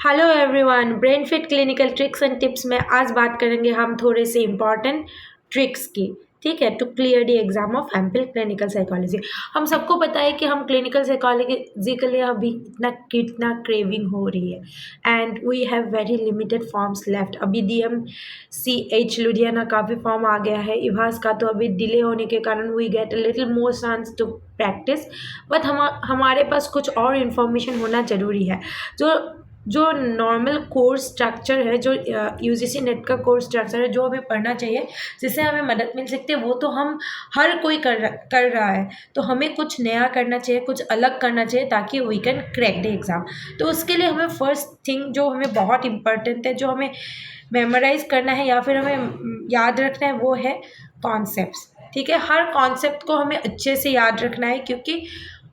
Hello everyone, brain fit clinical tricks and tips में आज बात करेंगे हम थोड़े से इम्पॉर्टेंट ट्रिक्स की। ठीक है, to clear the exam of MPhil clinical psychology. हम सबको पता है कि हम क्लिनिकल साइकोलॉजी के लिए अभी कितना कितना क्रेविंग हो रही है and we have very limited forms left. अभी DMCH लुधियाना का भी फॉर्म आ गया है, इवास का तो अभी डिले होने के कारण we get a little more chance to practise. But हमारे पास कुछ और इन्फॉर्मेशन होना ज़रूरी है। जो जो नॉर्मल कोर्स स्ट्रक्चर है, जो UGC नेट का कोर्स स्ट्रक्चर है, जो हमें पढ़ना चाहिए, जिससे हमें मदद मिल सकती है, वो तो हम हर कोई कर रहा है। तो हमें कुछ नया करना चाहिए, कुछ अलग करना चाहिए ताकि we can crack the exam. तो उसके लिए हमें फर्स्ट थिंग जो हमें बहुत इम्पोर्टेंट है, जो हमें मेमोराइज करना है या फिर हमें याद रखना है, वो है कॉन्सेप्ट्स। ठीक है, हर कॉन्सेप्ट को हमें अच्छे से याद रखना है क्योंकि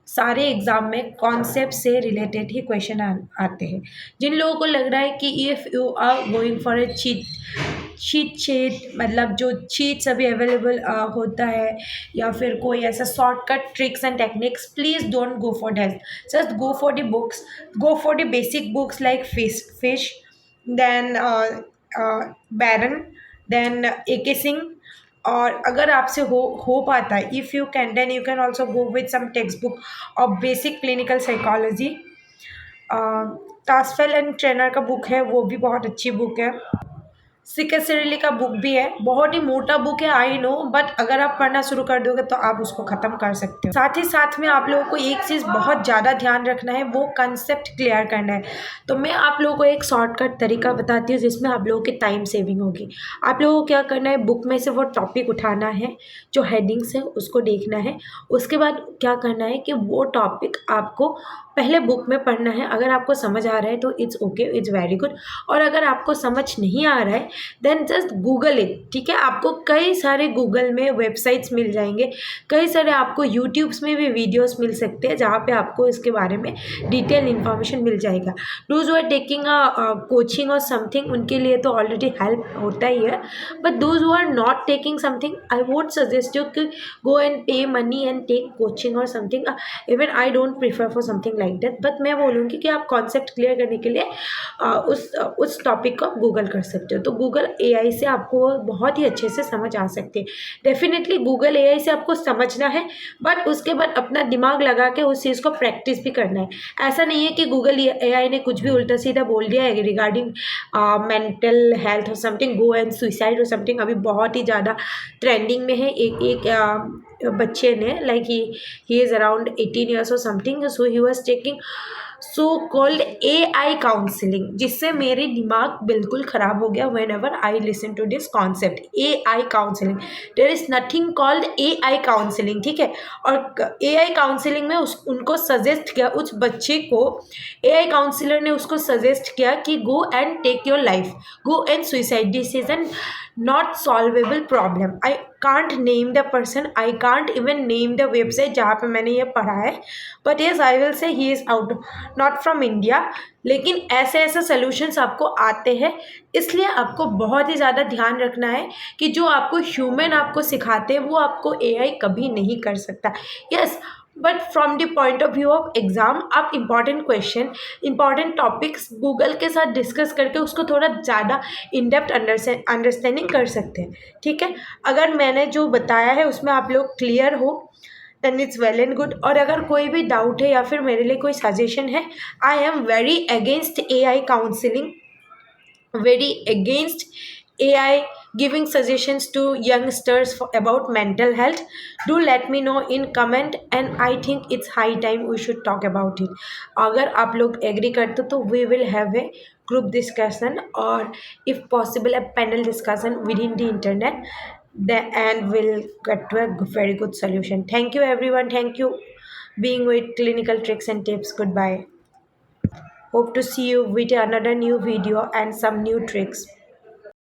सारे एग्ज़ाम में कॉन्सेप्ट से रिलेटेड ही क्वेश्चन आते हैं। जिन लोगों को लग रहा है कि if you are going for a cheat मतलब जो चीट्स अभी अवेलेबल होता है या फिर कोई ऐसा shortcut tricks and techniques, please don't go for that. Just go for the books, go for the basic books like Fish, देन बैरन, देन AK सिंह। और अगर आपसे हो पाता है, if you can, then you can also go with some text book of basic clinical psychology. टास्फेल and ट्रेनर का बुक है, वो भी बहुत अच्छी बुक है। सिकेसरिली का बुक भी है, बहुत ही मोटा बुक है आई नो, बट अगर आप पढ़ना शुरू कर दोगे तो आप उसको ख़त्म कर सकते हो। साथ ही साथ में आप लोगों को एक चीज़ बहुत ज़्यादा ध्यान रखना है, वो कंसेप्ट क्लियर करना है। तो मैं आप लोगों को एक शॉर्टकट तरीका बताती हूँ जिसमें आप लोगों की टाइम सेविंग होगी। आप लोगों को क्या करना है, बुक में से वो टॉपिक उठाना है, जो हेडिंग्स है उसको देखना है। उसके बाद क्या करना है कि वो टॉपिक आपको पहले बुक में पढ़ना है। अगर आपको समझ आ रहा है तो it's okay, it's very good. और अगर आपको समझ नहीं आ रहा है देन जस्ट गूगल इट। ठीक है, आपको कई सारे गूगल में वेबसाइट्स मिल जाएंगे, कई सारे आपको यूट्यूब्स में भी वीडियोस मिल सकते हैं जहाँ पे आपको इसके बारे में डिटेल इन्फॉर्मेशन मिल जाएगा। Those who are taking a coaching और समथिंग, उनके लिए तो ऑलरेडी हेल्प होता ही है, but those who are not taking something, I won't suggest you कि go and pay money and take coaching और something. Even I don't prefer for something like that, but मैं बोलूँगी कि आप कॉन्सेप्ट क्लियर करने के लिए उस टॉपिक को गूगल कर सकते हो। तो गूगल AI से आपको बहुत ही अच्छे से समझ आ सकती है। डेफिनेटली गूगल AI से आपको समझना है, बट उसके बाद अपना दिमाग लगा के उस चीज़ को प्रैक्टिस भी करना है। ऐसा नहीं है कि गूगल AI ने कुछ भी उल्टा सीधा बोल दिया है रिगार्डिंग मेंटल हेल्थ और समथिंग, गो एंड सुसाइड और समथिंग। अभी बहुत ही ज़्यादा ट्रेंडिंग में है। एक बच्चे ने, like he is around 18 years और something, so he was taking so called AI counselling, जिससे मेरे दिमाग बिल्कुल ख़राब हो गया whenever I listen to this concept AI counselling. There is nothing called AI counselling. ठीक है, और AI काउंसलिंग में उनको सजेस्ट किया, उस बच्चे को AI काउंसलर ने उसको सजेस्ट किया कि go and take your life, go and suicide, this is an not solvable problem. I can't name the person, I can't even name the website जहाँ पे मैंने ये पढ़ा है, but yes I will say he is out, not from India. लेकिन ऐसे ऐसे solutions आपको आते हैं, इसलिए आपको बहुत ही ज़्यादा ध्यान रखना है कि जो आपको ह्यूमन आपको सिखाते हैं वो आपको AI कभी नहीं कर सकता। Yes, but from the point of view of exam आप important question, important topics Google के साथ डिस्कस करके उसको थोड़ा ज़्यादा इन डेप्थ अंडरस्टैंडिंग कर सकते हैं। ठीक है, अगर मैंने जो बताया है उसमें आप लोग क्लियर हो then it's well and good. और अगर कोई भी डाउट है या फिर मेरे लिए कोई सजेशन है, I am very against AI counselling, very against AI giving suggestions to youngsters about mental health. Do let me know in comment and I think it's high time we should talk about it. अगर आप लोग agree करते तो we will have a group discussion or if possible a panel discussion within the internet, and we'll get to a very good solution. Thank you everyone, thank you being with clinical tricks and tips. Goodbye. Hope to see you with another new video and some new tricks.